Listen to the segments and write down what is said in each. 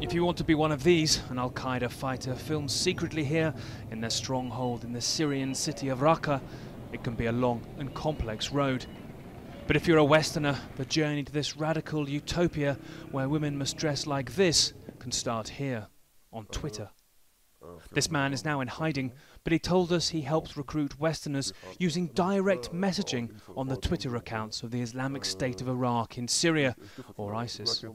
If you want to be one of these, an Al-Qaeda fighter filmed secretly here in their stronghold in the Syrian city of Raqqa, it can be a long and complex road. But if you're a Westerner, the journey to this radical utopia where women must dress like this can start here, on Twitter. This man is now in hiding, but he told us he helps recruit Westerners using direct messaging on the Twitter accounts of the Islamic State of Iraq in Syria, or ISIS.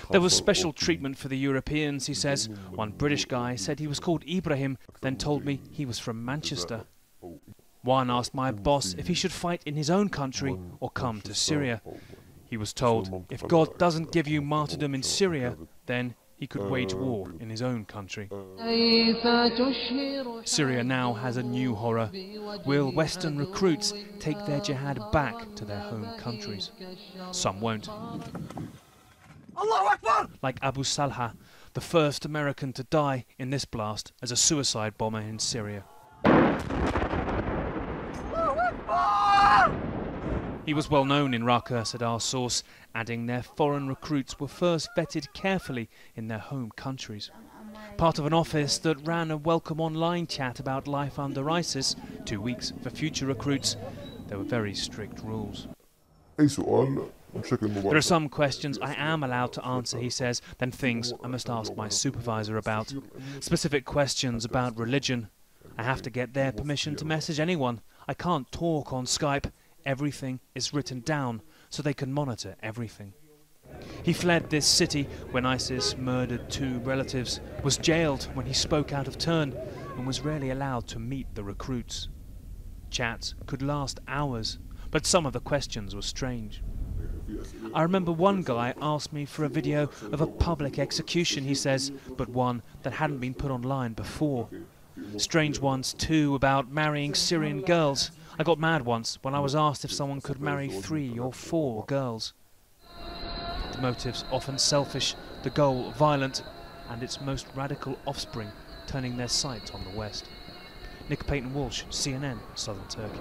There was special treatment for the Europeans, he says. One British guy said he was called Ibrahim, then told me he was from Manchester. One asked my boss if he should fight in his own country or come to Syria. He was told, if God doesn't give you martyrdom in Syria, then he could wage war in his own country. Syria now has a new horror. Will Western recruits take their jihad back to their home countries? Some won't. Like Abu Salha, the first American to die in this blast as a suicide bomber in Syria. He was well known in Raqqa, said our source, adding their foreign recruits were first vetted carefully in their home countries. Part of an office that ran a welcome online chat about life under ISIS, 2 weeks for future recruits, there were very strict rules. There are some questions I am allowed to answer, he says, then things I must ask my supervisor about. Specific questions about religion. I have to get their permission to message anyone. I can't talk on Skype. Everything is written down so they can monitor everything. He fled this city when ISIS murdered 2 relatives, was jailed when he spoke out of turn, and was rarely allowed to meet the recruits. Chats could last hours, but some of the questions were strange. I remember one guy asked me for a video of a public execution, he says, but one that hadn't been put online before. Strange ones too about marrying Syrian girls. I got mad once when I was asked if someone could marry 3 or 4 girls. The motives often selfish, the goal violent, and its most radical offspring turning their sights on the West. Nick Payton-Walsh, CNN, Southern Turkey.